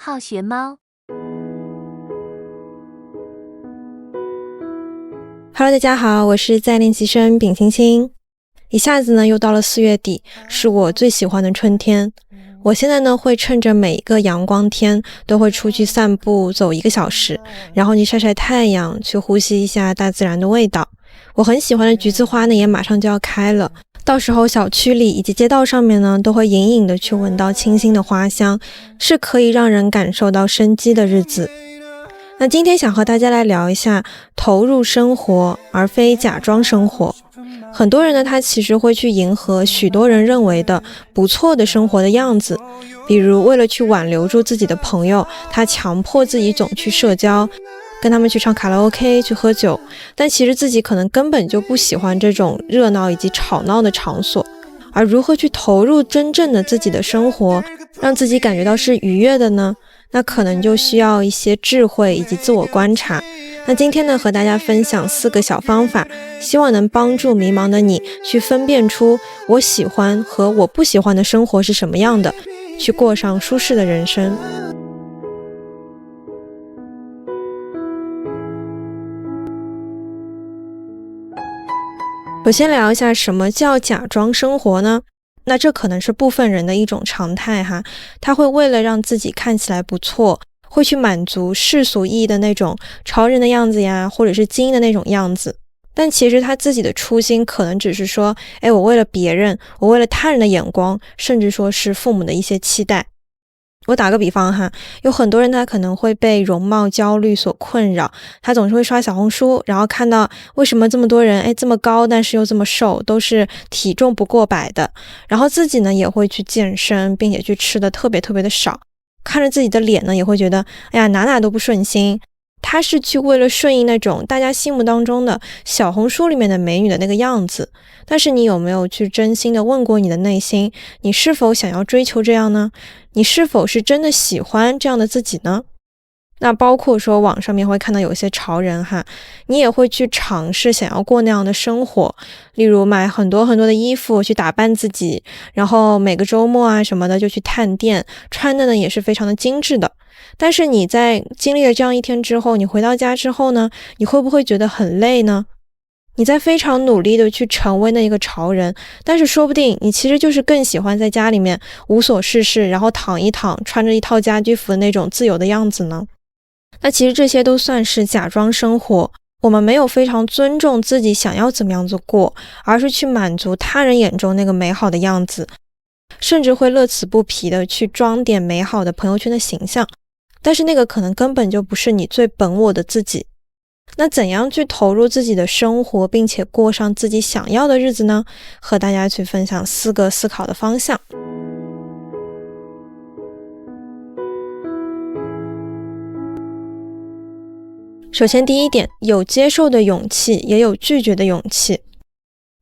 好學貓。Hello， 大家好，我是在練習生丙青青。一下子呢又到了4月底，是我最喜歡的春天。我現在呢會趁着每一個陽光天都會出去散步，走1個小時，然後去曬曬太陽，去呼吸一下大自然的味道。我很喜歡的橘子花呢也馬上就要開了，到時候小區裡以及街道上面呢都會隱隱的去聞到清新的花香，是可以讓人感受到生機的日子。那今天想和大家來聊一下投入生活而非假裝生活。很多人呢他其實會去迎合許多人認為的不錯的生活的樣子，比如為了去挽留住自己的朋友，他強迫自己總去社交，跟他們去唱卡拉 OK 去喝酒，但其實自己可能根本就不喜歡這種熱鬧以及吵鬧的場所。而如何去投入真正的自己的生活，讓自己感覺到是愉悅的呢？那可能就需要一些智慧以及自我觀察。那今天呢，和大家分享4個小方法，希望能幫助迷茫的你去分辨出我喜歡和我不喜歡的生活是什麼樣的，去過上舒適的人生。我先聊一下什麼叫假裝生活呢？那這可能是部分人的一種常態哈，他會為了讓自己看起來不錯，會去滿足世俗意義的那種潮人的樣子呀，或者是精英的那種樣子。但其實他自己的初心可能只是說，我為了別人，我為了他人的眼光，甚至說是父母的一些期待。我打個比方哈，有很多人他可能會被容貌焦慮所困擾，他總是會刷小紅書，然後看到為什麼這麼多人這麼高但是又這麼瘦，都是體重不過100的，然後自己呢也會去健身，並且去吃的特別的少，看着自己的臉呢也會覺得哪都不順心。他是去為了順應那種大家心目當中的小紅書裡面的美女的那個樣子，但是你有沒有去真心的問過你的內心，你是否想要追求這樣呢？你是否是真的喜歡這樣的自己呢？那包括說網上面會看到有一些潮人哈，你也會去嘗試想要過那樣的生活，例如買很多的衣服去打扮自己，然後每個周末啊什麼的就去探店，穿的呢也是非常的精緻的。但是你在經歷了這樣一天之後，你回到家之後呢，你會不會覺得很累呢？你在非常努力的去成為那個潮人，但是說不定你其實就是更喜歡在家裡面無所事事，然後躺一躺，穿着一套家居服的那種自由的樣子呢？那其實這些都算是假裝生活，我們沒有非常尊重自己想要怎麼樣子過，而是去滿足他人眼中那個美好的樣子，甚至會樂此不疲的去裝點美好的朋友圈的形象，但是那個可能根本就不是你最本我的自己。那怎樣去投入自己的生活，並且過上自己想要的日子呢？和大家去分享4個思考的方向。首先第一點，有接受的勇氣，也有拒絕的勇气。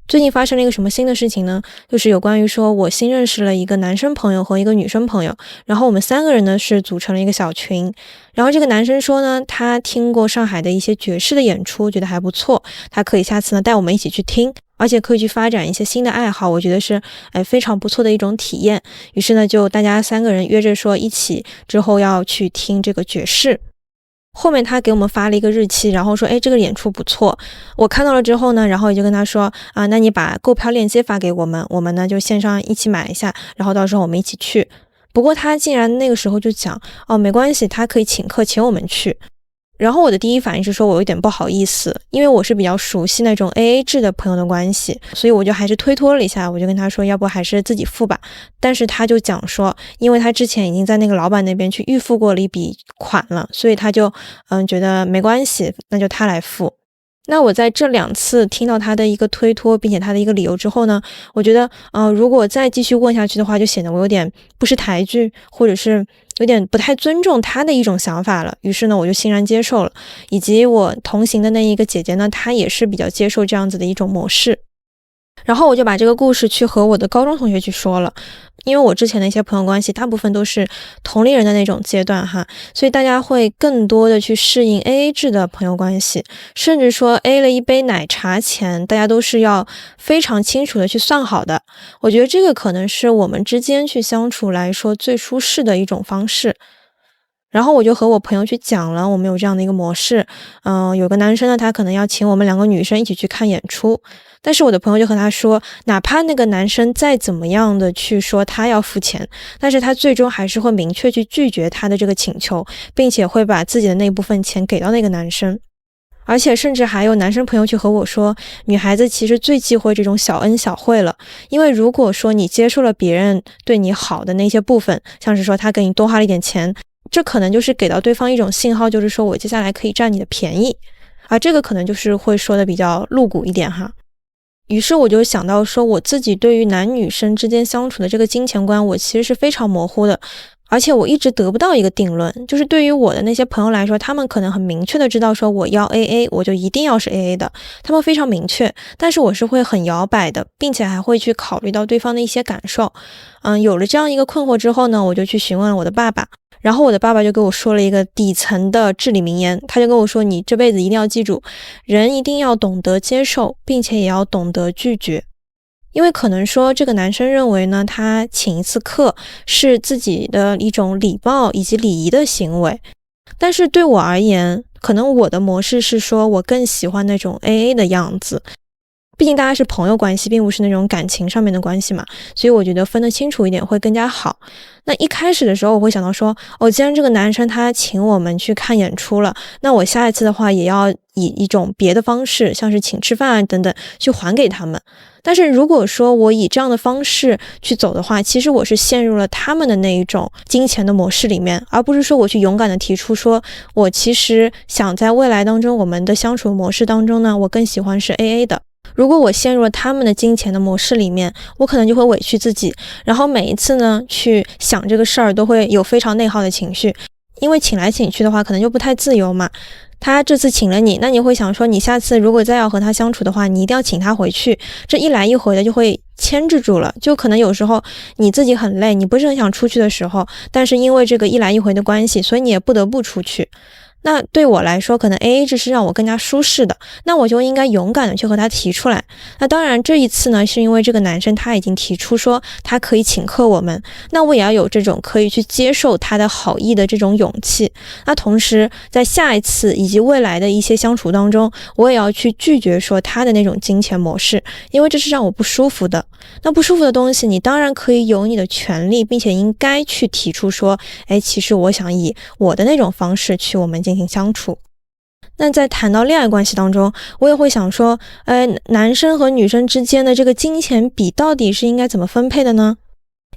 最近發生了一個什麼新的事情呢？就是有關於說我新認識了一個男生朋友和一個女生朋友，然後我們3個人呢是組成了一個小群。然後這個男生說呢，他聽過上海的一些爵士的演出，覺得還不錯，他可以下次呢帶我們一起去聽，而且可以去發展一些新的愛好，我覺得是非常不錯的一種體驗。於是呢就大家3個人約着說一起之後要去聽這個爵士。後面他給我們發了一個日期，然後說這個演出不錯。我看到了之後呢，然後也就跟他說那你把購票鏈接發給我們，我們呢就線上一起買一下，然後到時候我們一起去。不過他竟然那個時候就講沒關係，他可以請客請我們去。然後我的第一反應是說我有點不好意思，因為我是比較熟悉那種 AA 制的朋友的關係，所以我就還是推脫了一下，我就跟他說要不還是自己付吧。但是他就講說，因為他之前已經在那個老闆那邊去預付過了一筆款了，所以他就覺得沒關係，那就他來付。那我在這2次聽到他的一個推脫，並且他的一個理由之後呢，我覺得如果再繼續問下去的話，就顯得我有點不識抬舉，或者是有點不太尊重他的一種想法了。於是呢我就欣然接受了，以及我同行的那一個姐姐呢，她也是比較接受這樣子的一種模式。然後我就把這個故事去和我的高中同學去說了，因為我之前的一些朋友關係大部分都是同龄人的那種階段哈，所以大家會更多的去適應 AA 制的朋友關係，甚至說 A 了一杯奶茶錢大家都是要非常清楚的去算好的。我覺得這個可能是我們之間去相處來說最舒適的一種方式。然後我就和我朋友去講了，我們有這樣的一個模式，有個男生呢，他可能要請我們2個女生一起去看演出，但是我的朋友就和他說，哪怕那個男生再怎麼樣的去說他要付錢，但是他最終還是會明確去拒絕他的這個請求，並且會把自己的那部分錢給到那個男生。而且甚至還有男生朋友去和我說，女孩子其實最忌諱这種小恩小惠了，因為如果說你接受了別人對你好的那些部分，像是說他給你多花了一點錢，這可能就是給到對方一種信號，就是說我接下來可以佔你的便宜，而這個可能就是會說的比較露骨一點哈。於是我就想到說，我自己對於男女生之間相處的這個金錢觀，我其實是非常模糊的，而且我一直得不到一個定論。就是對於我的那些朋友來說，他們可能很明確的知道說我要 AA， 我就一定要是 AA 的，他們非常明確，但是我是会很摇擺的，並且還會去考慮到對方的一些感受。有了這樣一個困惑之後呢，我就去詢問了我的爸爸，然後我的爸爸就跟我說了一個底層的至理名言，他就跟我說，你這輩子一定要記住，人一定要懂得接受，並且也要懂得拒絕。因為可能說這個男生認為呢，他請一次客是自己的一種禮貌以及禮儀的行為，但是對我而言，可能我的模式是說我更喜歡那種 AA 的樣子。畢竟大家是朋友關係，並不是那種感情上面的關係嘛，所以我覺得分得清楚一點會更加好。那一開始的時候我會想到說，既然這個男生他請我們去看演出了，那我下一次的話也要以一種別的方式，像是請吃飯啊等等去還給他們。但是如果說我以這樣的方式去走的話，其實我是陷入了他們的那一種金錢的模式裡面，而不是說我去勇敢的提出說，我其實想在未来當中我們的相處模式當中呢，我更喜歡是 AA 的。如果我陷入了他們的金錢的模式裡面，我可能就會委屈自己，然後每一次呢去想這個事兒都會有非常內耗的情緒，因為請來請去的話可能就不太自由嘛。他這次請了你，那你會想說，你下次如果再要和他相處的話，你一定要請他回去，這一來一回的就會牽制住了。就可能有時候你自己很累，你不是很想出去的時候，但是因為這個一來一回的關係，所以你也不得不出去。那對我來說，可能 AA 制是讓我更加舒適的，那我就應該勇敢的去和他提出來。那當然這一次呢，是因為這個男生他已經提出說他可以請客我們，那我也要有這種可以去接受他的好意的這種勇氣。那同時在下一次以及未來的一些相處當中，我也要去拒絕說他的那種金錢模式，因為這是讓我不舒服的。那不舒服的東西，你當然可以有你的權利，並且應該去提出說，其實我想以我的那種方式去我們進行相處。那在談到戀愛關係當中，我也會想說，男生和女生之間的這個金錢比到底是應該怎麼分配的呢？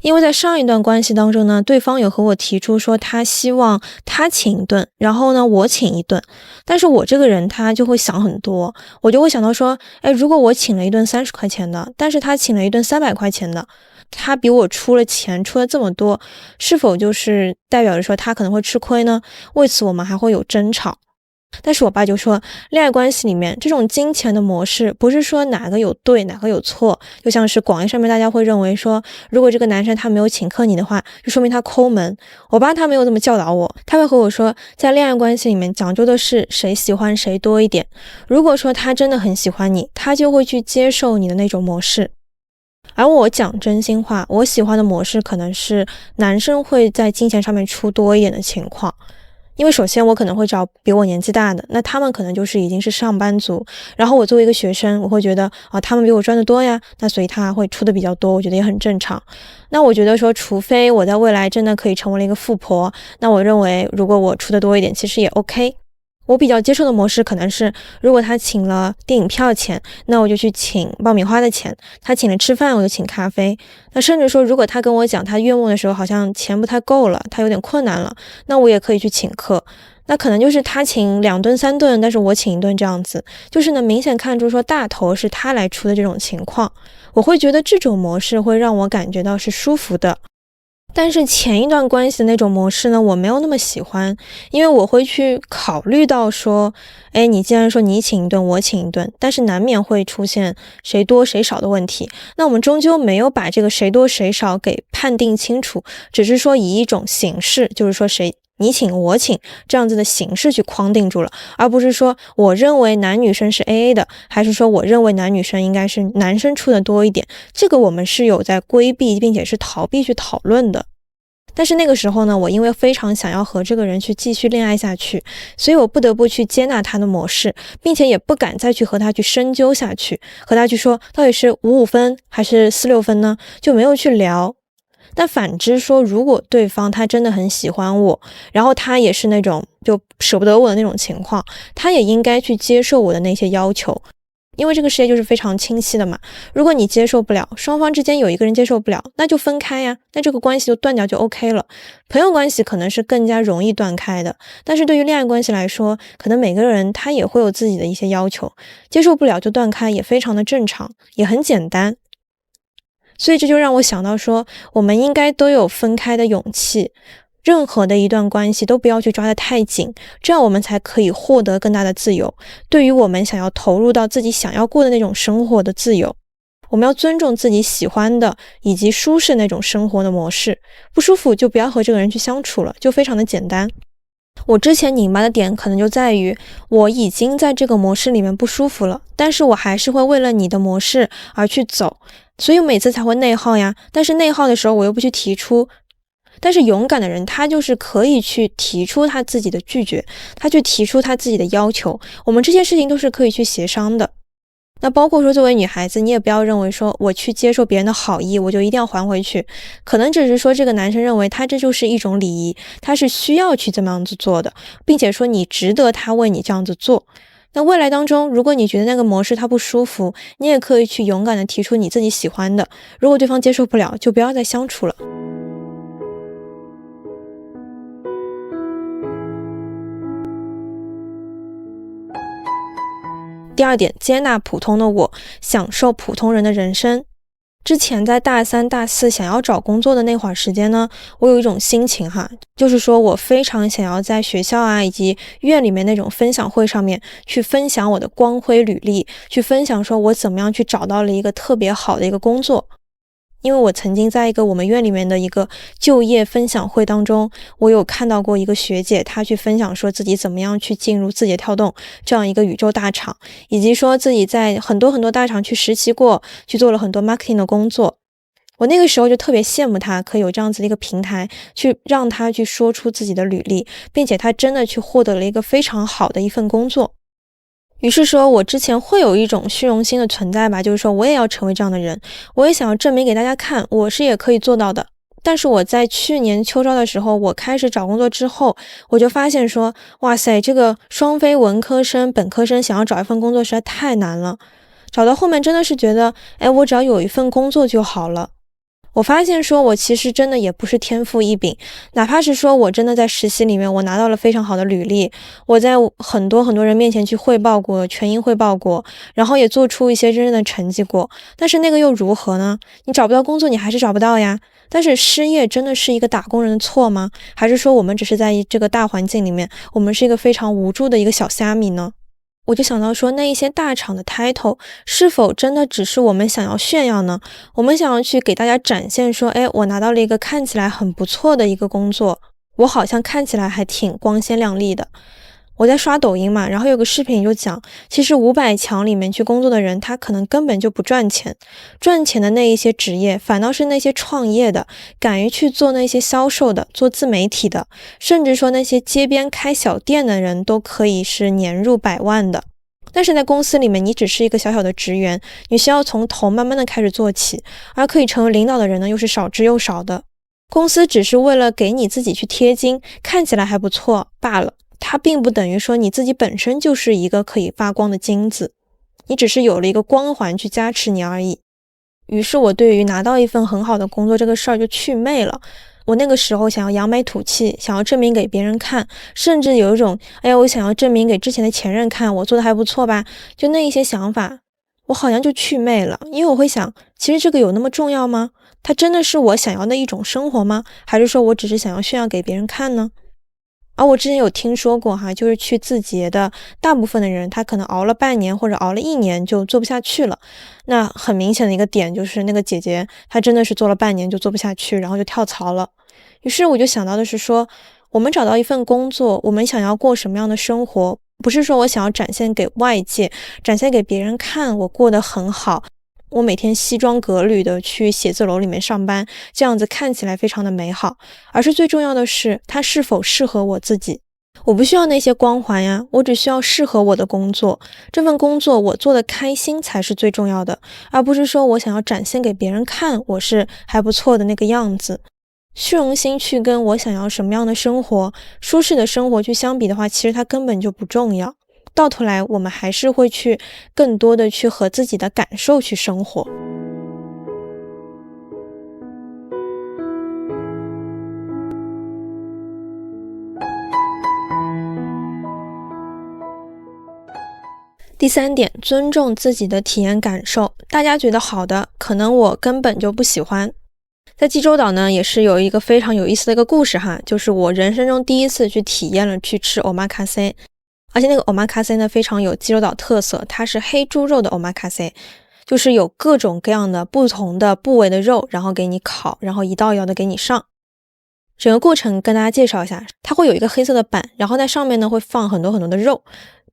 因為在上一段關係當中呢，對方有和我提出說他希望他請一頓，然後呢我請一頓，但是我這個人他就會想很多，我就會想到說，如果我請了一頓30塊錢的，但是他請了一頓300塊錢的，他比我出了錢出了這麼多，是否就是代表着說他可能會吃虧呢？為此我們還會有爭吵。但是我爸就說，戀愛關係裡面這種金錢的模式不是說哪個有對哪個有錯，就像是廣義上面大家會認為說，如果這個男生他沒有請客你的話，就說明他摳門。我爸他沒有這麼教導我，他會和我說，在戀愛關係裡面講究的是誰喜歡誰多一點。如果說他真的很喜歡你，他就會去接受你的那種模式。而我講真心話，我喜歡的模式可能是男生會在金錢上面出多一點的情況。因為首先我可能會找比我年紀大的，那他們可能就是已經是上班族，然後我作為一個學生，我會覺得他們比我賺得多呀，那所以他會出的比較多，我覺得也很正常。那我覺得說，除非我在未來真的可以成為了一個富婆，那我認為如果我出的多一點，其實也 OK。我比較接受的模式可能是，如果他請了電影票錢，那我就去請爆米花的錢；他請了吃飯，我就請咖啡。那甚至說，如果他跟我講他月末的時候好像錢不太夠了，他有點困難了，那我也可以去請客。那可能就是他請2頓3頓，但是我請1頓這樣子，就是能明顯看出說大頭是他來出的這種情況。我會覺得這種模式會讓我感覺到是舒服的。但是前一段關係的那種模式呢，我沒有那麼喜歡，因為我會去考慮到說，你既然說你請一頓，我請一頓，但是難免會出現誰多誰少的問題。那我們終究沒有把這個誰多誰少給判定清楚，只是說以一種形式，就是說你請我請這樣子的形式去框定住了，而不是說我認為男女生是 AA 的，還是說我認為男女生應該是男生出的多一點。這個我們是有在規避並且是逃避去討論的。但是那個時候呢，我因為非常想要和這個人去繼續戀愛下去，所以我不得不去接納他的模式，並且也不敢再去和他去深究下去，和他去說到底是55分還是46分呢，就沒有去聊。但反之說，如果對方他真的很喜歡我，然後他也是那種就捨不得我的那種情況，他也應該去接受我的那些要求。因為這個世界就是非常清晰的嘛，如果你接受不了，雙方之間有一個人接受不了，那就分開呀，那這個關係就斷掉就 OK 了。朋友關係可能是更加容易斷開的，但是對於戀愛關係來說，可能每個人他也會有自己的一些要求，接受不了就斷開也非常的正常，也很簡單。所以這就讓我想到說，我們應該都有分開的勇氣。任何的一段關係都不要去抓得太緊，這樣我們才可以獲得更大的自由。對於我們想要投入到自己想要過的那種生活的自由，我們要尊重自己喜歡的以及舒適那種生活的模式。不舒服就不要和這個人去相處了，就非常的簡單。我之前擰巴的點可能就在於，我已經在這個模式裡面不舒服了，但是我還是會為了你的模式而去走，所以我每次才會內耗呀。但是內耗的時候我又不去提出。但是勇敢的人，他就是可以去提出他自己的拒絕，他去提出他自己的要求，我們這些事情都是可以去協商的。那包括說作為女孩子，你也不要認為說我去接受別人的好意，我就一定要還回去，可能只是說這個男生認為他這就是一種禮儀，他是需要去這麼樣子做的，並且說你值得他為你這樣子做。那未來當中，如果你覺得那個模式他不舒服，你也可以去勇敢的提出你自己喜歡的，如果對方接受不了，就不要再相處了。第二點，接納普通的我，享受普通人的人生。之前在大3、大4想要找工作的那會兒時間呢，我有一種心情哈，就是說我非常想要在學校啊以及院裡面那種分享會上面去分享我的光輝履歷，去分享說我怎麼樣去找到了一個特別好的一個工作。因為我曾經在一個我們院裡面的一個就業分享會當中，我有看到过一個學姐，她去分享說自己怎麼樣去進入字節跳動這樣一個宇宙大廠，以及說自己在很多大廠去實習過，去做了很多 marketing 的工作。我那個時候就特別羨慕她，可以有這樣子的一個平台，去讓她去說出自己的履歷，並且她真的去獲得了一個非常好的一份工作。於是說我之前會有一種虛榮心的存在吧，就是說我也要成為這樣的人，我也想要證明給大家看，我是也可以做到的。但是我在去年秋招的時候，我開始找工作之後，我就發現說，哇塞，這個雙非文科生、本科生想要找一份工作實在太難了。找到後面真的是覺得，我只要有一份工作就好了。我發現說我其實真的也不是天賦異稟，哪怕是說我真的在實習裡面我拿到了非常好的履歷，我在很多人面前去匯報過，全英匯報過，然後也做出一些真正的成績過，但是那個又如何呢？你找不到工作你還是找不到呀。但是失業真的是一個打工人的錯嗎？還是說我們只是在這個大環境裡面，我們是一個非常無助的一個小蝦米呢？我就想到說，那一些大廠的 title 是否真的只是我們想要炫耀呢？我們想要去給大家展現說，我拿到了一個看起來很不錯的一個工作，我好像看起來還挺光鮮亮麗的。我在刷抖音嘛，然後有個視頻就講，其實500強裡面去工作的人，他可能根本就不賺錢，賺錢的那一些職業，反倒是那些創業的，敢於去做那些銷售的，做自媒體的，甚至說那些街邊開小店的人都可以是年入100萬的。但是在公司裡面，你只是一個小小的職員，你需要從頭慢慢的開始做起，而可以成為領導的人呢，又是少之又少的。公司只是為了給你自己去貼金，看起來還不錯罷了。它並不等於說你自己本身就是一個可以發光的金子，你只是有了一個光環去加持你而已。於是我對於拿到一份很好的工作這個事兒就祛魅了。我那個時候想要揚眉吐氣，想要證明給別人看，甚至有一種我想要證明給之前的前任看，我做的還不錯吧，就那一些想法我好像就祛魅了。因為我會想，其實這個有那麼重要嗎？它真的是我想要的一種生活嗎？還是說我只是想要炫耀給別人看呢？而我之前有聽說過哈，就是去字節的大部分的人，他可能熬了半年或者熬了1年就做不下去了。那很明顯的一個點就是那個姐姐，她真的是做了半年就做不下去，然後就跳槽了。於是我就想到的是說，我們找到一份工作，我們想要過什麼樣的生活，不是說我想要展現給外界，展現給別人看我過得很好，我每天西裝革履的去寫字樓裡面上班，這樣子看起來非常的美好，而是最重要的是它是否適合我自己。我不需要那些光環呀，我只需要適合我的工作，這份工作我做得開心才是最重要的，而不是說我想要展現給別人看我是還不錯的那個樣子。虛榮心去跟我想要什麼樣的生活，舒適的生活去相比的話，其實它根本就不重要。到頭來我們還是會去更多的去和自己的感受去生活。第3點，尊重自己的體驗感受。大家覺得好的，可能我根本就不喜歡。在濟州島呢，也是有一個非常有意思的一個故事哈，就是我人生中第一次去體驗了去吃 omakase， 而且那個 omakase 呢非常有濟州島特色，它是黑豬肉的 omakase， 就是有各種各樣的不同的部位的肉，然後給你烤，然後一道一道的給你上。整個過程跟大家介紹一下，它會有一個黑色的板，然後在上面呢会放很多很多的肉，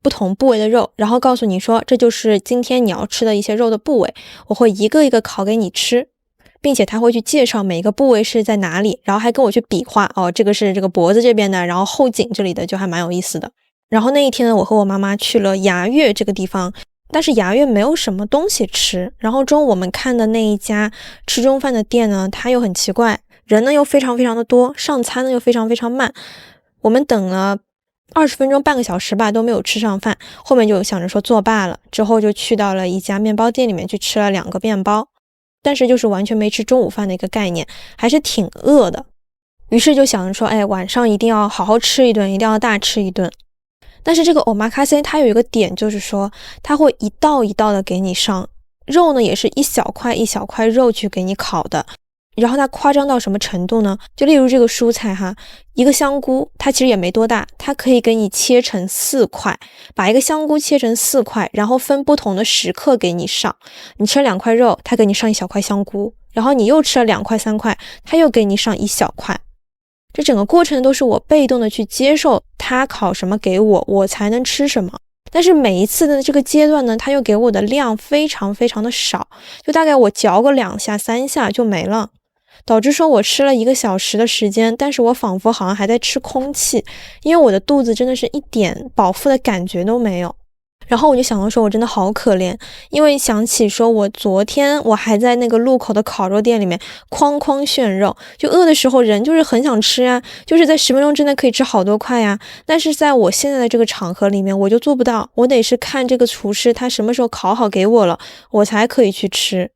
不同部位的肉，然後告訴你說这就是今天你要吃的一些肉的部位，我会一个一个烤给你吃，並且他會去介紹每一個部位是在哪裡，然後還跟我去比劃，這個是這個脖子這邊的，然後後頸這裡的，就還蠻有意思的。然後那一天呢，我和我媽媽去了牙月這個地方，但是牙月沒有什麼東西吃，然後中午我們看的那一家吃中飯的店呢，它又很奇怪，人呢又非常非常的多，上餐呢又非常非常慢，我們等了20分鐘半個小時吧都沒有吃上飯，後面就想着說作罷了，之後就去到了一家麵包店裡面去吃了2個麵包，但是就是完全沒吃中午飯的一個概念，還是挺餓的，於是就想着說晚上一定要好好吃一頓，一定要大吃一頓。但是這個 omakase 它有一個點，就是說它會一道一道的給你上肉呢，也是一小塊一小塊肉去給你烤的。然後它誇張到什麼程度呢？就例如這個蔬菜哈，一個香菇它其實也沒多大，它可以給你切成4塊，把一個香菇切成4塊，然後分不同的時刻給你上。你吃了2塊肉，它給你上一小塊香菇，然後你又吃了2塊3塊，它又給你上一小塊。這整個過程都是我被動的去接受它烤什麼給我，我才能吃什麼。但是每一次的這個階段呢，它又給我的量非常非常的少，就大概我嚼個2下3下就沒了。導致說我吃了1個小時的時間，但是我仿佛好像還在吃空氣，因為我的肚子真的是一點飽腹的感覺都沒有。然後我就想到說我真的好可憐，因為想起說我昨天我還在那個路口的烤肉店裡面哐哐炫肉，就餓的時候人就是很想吃啊，就是在10分鐘之內可以吃好多塊呀，但是在我現在的這個場合裡面我就做不到，我得是看這個廚師他什麼時候烤好給我了，我才可以去吃。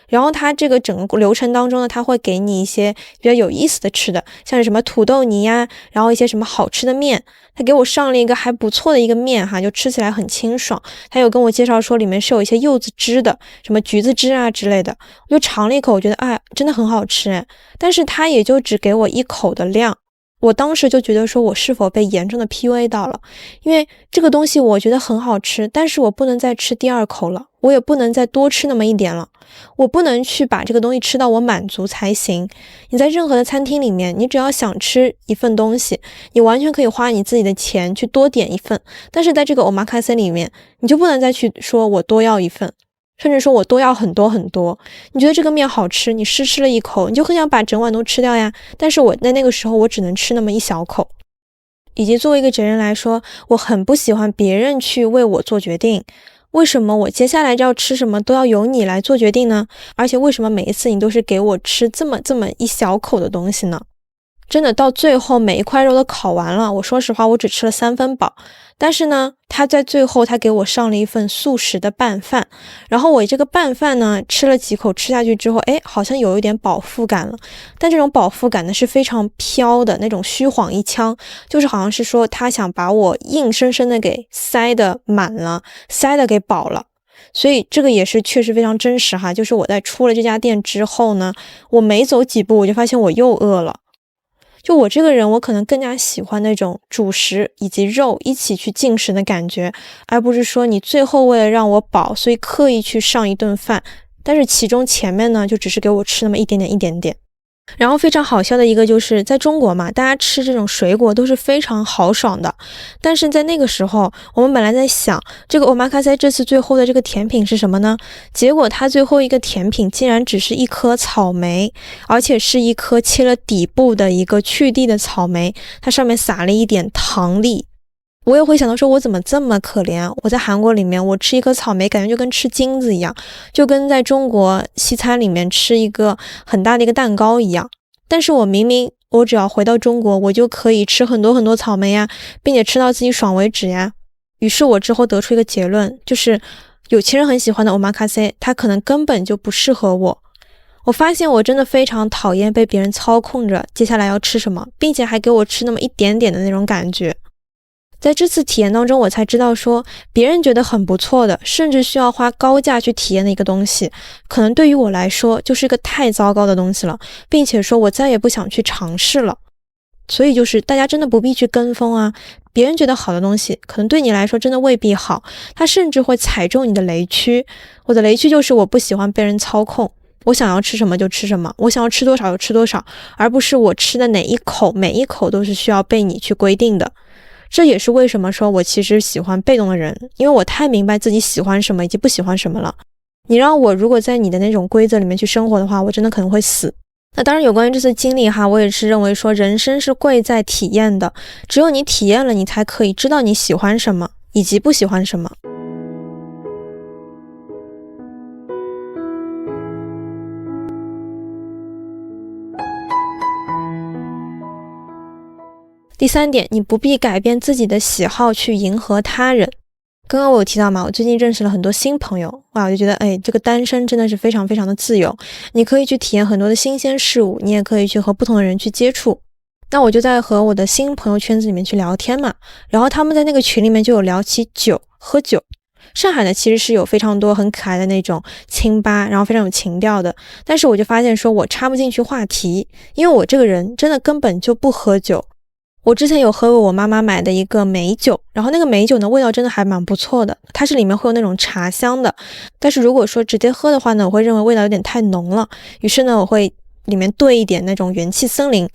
然後它這個整個流程當中呢，它會給你一些比較有意思的吃的，像是什麼土豆泥呀，然後一些什麼好吃的麵，他給我上了一個還不錯的一個麵哈，就吃起來很清爽。他有跟我介紹說裡面是有一些柚子汁的，什麼橘子汁啊之類的，我就嘗了一口，我覺得真的很好吃哎，但是他也就只給我1口的量。我當時就覺得說我是否被嚴重的 PUA 到了，因為這個東西我覺得很好吃，但是我不能再吃第2口了，我也不能再多吃那麼一點了，我不能去把這個東西吃到我滿足才行。你在任何的餐廳裡面，你只要想吃一份東西，你完全可以花你自己的錢去多點一份，但是在這個 omakase 裡面，你就不能再去說我多要一份，甚至說我多要很多很多。你覺得這個麵好吃，你試吃了1口，你就很想把整碗都吃掉呀，但是我在那個時候我只能吃那麼一小口。以及作為一個哲人來說，我很不喜歡別人去為我做決定。為什麼我接下來就要吃什麼都要由你來做決定呢？而且為什麼每一次你都是給我吃這麼一小口的東西呢？真的到最後每一塊肉都烤完了，我說實話我只吃了3分飽，但是呢他在最後他給我上了一份素食的拌飯，然後我這個拌飯呢吃了幾口，吃下去之後好像有一點飽腹感了，但這種飽腹感呢是非常飄的那種虛晃一槍，就是好像是說他想把我硬生生的給塞得滿了，塞得給飽了。所以這個也是確實非常真實哈，就是我在出了這家店之後呢，我沒走幾步我就發現我又餓了。就我這個人，我可能更加喜歡那種主食以及肉一起去進食的感覺，而不是說你最後為了讓我飽，所以刻意去上一頓飯，但是其中前面呢就只是給我吃那麼一點點。然後非常好笑的一個就是在中國嘛，大家吃這種水果都是非常豪爽的，但是在那個時候，我們本來在想這個 Omakase 這次最後的這個甜品是什麼呢？結果它最後一個甜品竟然只是一顆草莓，而且是一顆切了底部的一個去蒂的草莓，它上面撒了一點糖粒。我也會想到說，我怎麼這麼可憐？我在韓國裡面，我吃一顆草莓，感覺就跟吃金子一樣，就跟在中國西餐裡面吃一個很大的一個蛋糕一樣。但是我明明，我只要回到中國，我就可以吃很多很多草莓呀，並且吃到自己爽為止呀。於是我之後得出一個結論，就是有錢人很喜歡的 Omakase，它可能根本就不適合我。我發現我真的非常討厭被別人操控着接下來要吃什麼，並且還給我吃那麼一點點的那種感覺。在這次體驗當中，我才知道說，別人覺得很不錯的，甚至需要花高價去體驗的一個東西，可能對於我來說就是一個太糟糕的東西了，並且說我再也不想去嘗試了。所以就是大家真的不必去跟風啊，別人覺得好的東西，可能對你來說真的未必好，他甚至會踩中你的雷區。我的雷區就是我不喜歡被人操控，我想要吃什麼就吃什麼，我想要吃多少就吃多少，而不是我吃的哪一口每一口都是需要被你去規定的。這也是為什麼說我其實喜歡被動的人，因為我太明白自己喜歡什麼以及不喜歡什麼了。你讓我如果在你的那種規則裡面去生活的話，我真的可能會死。那當然有關於這次經歷哈，我也是認為說人生是貴在體驗的，只有你體驗了，你才可以知道你喜歡什麼以及不喜歡什麼。第三點，你不必改變自己的喜好去迎合他人。剛剛我有提到嘛，我最近認識了很多新朋友，哇，我就覺得這個單身真的是非常非常的自由，你可以去體驗很多的新鮮事物，你也可以去和不同的人去接觸。那我就在和我的新朋友圈子裡面去聊天嘛，然後他們在那個群裡面就有聊起酒，喝酒。上海呢其實是有非常多很可愛的那種清吧，然後非常有情調的，但是我就發現說我插不進去話題，因為我这個人真的根本就不喝酒。我之前有喝過我媽媽買的一個美酒，然後那個美酒呢味道真的還蠻不錯的，它是裡面會有那種茶香的，但是如果說直接喝的話呢，我會認為味道有點太濃了，於是呢我會裡面兌一點那種元氣森林。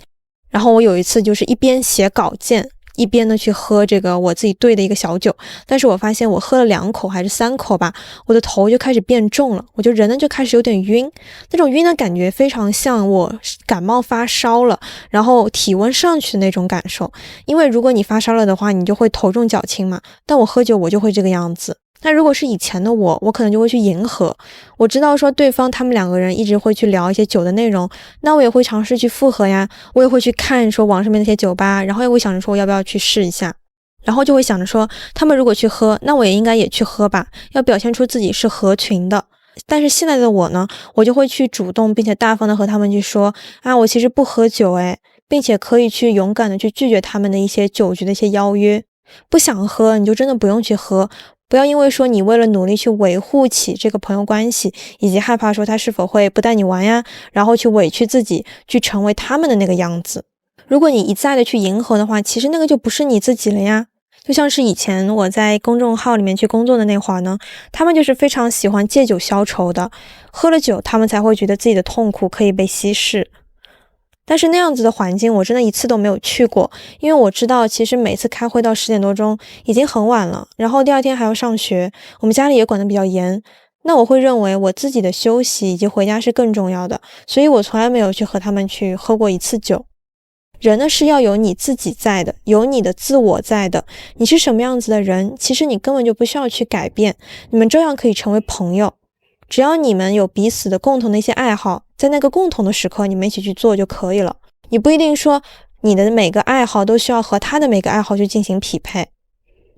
然後我有一次就是一邊寫稿件一邊呢去喝這個我自己兌的一個小酒，但是我發現我喝了2口還是3口吧，我的頭就開始變重了，我就人呢就開始有點暈，那種暈的感覺非常像我感冒發燒了，然後體溫上去的那種感受。因為如果你發燒了的話，你就會头重腳輕嘛，但我喝酒我就會這個樣子。那如果是以前的我可能就會去迎合，我知道說對方他們2個人一直會去聊一些酒的內容，那我也會嘗試去附和呀，我也會去看說網上面那些酒吧，然後也會想着說我要不要去試一下，然後就會想着說他們如果去喝，那我也應該也去喝吧，要表現出自己是合群的。但是現在的我呢，我就會去主動並且大方的和他們去說啊，我其實不喝酒並且可以去勇敢的去拒絕他們的一些酒局的一些邀約。不想喝你就真的不用去喝，不要因為說你為了努力去維護起這個朋友關係，以及害怕說他是否會不帶你玩呀，然後去委屈自己去成為他們的那個樣子。如果你一再的去迎合的話，其實那個就不是你自己了呀。就像是以前我在公众號裡面去工作的那會兒呢，他們就是非常喜歡借酒消愁的，喝了酒他們才会覺得自己的痛苦可以被稀釋。但是那樣子的環境我真的一次都沒有去過，因為我知道其實每次開會到10點多鐘已經很晚了，然後第2天還要上學，我們家裡也管得比較嚴，那我會認為我自己的休息以及回家是更重要的，所以我從來沒有去和他們去喝過一次酒。人呢是要有你自己在的，有你的自我在的，你是什麼樣子的人，其實你根本就不需要去改變，你們照樣可以成為朋友。只要你們有彼此的共同的一些愛好，在那個共同的时刻你们一起去做就可以了。你不一定说你的每個愛好都需要和他的每個愛好去進行匹配。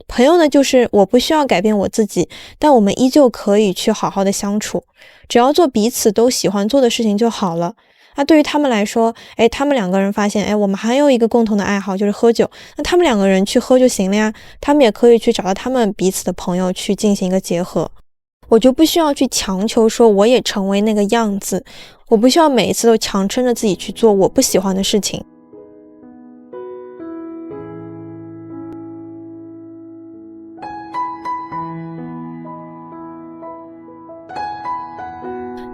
朋友呢就是我不需要改變我自己，但我們依舊可以去好好的相處，只要做彼此都喜歡做的事情就好了。那對於他們來說他們2個人發現我們還有一個共同的愛好就是喝酒，那他們2個人去喝就行了呀，他們也可以去找到他們彼此的朋友去進行一個結合。我就不需要去強求說我也成為那個樣子，我不需要每一次都強撐着自己去做我不喜歡的事情。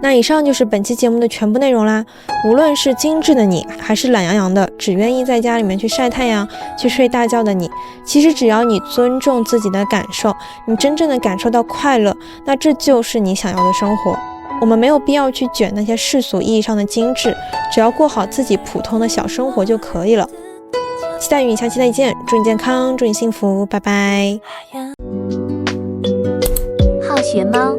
那那以上就是本期節目的全部內容啦。無論是精緻的你，還是懶洋洋的只願意在家裡面去曬太陽去睡大覺的你，其實只要你尊重自己的感受，你真正的感受到快樂，那這就是你想要的生活。我們沒有必要去捲那些世俗意義上的精緻，只要過好自己普通的小生活就可以了。期待與你下期再見，祝你健康，祝你幸福，拜拜。好學貓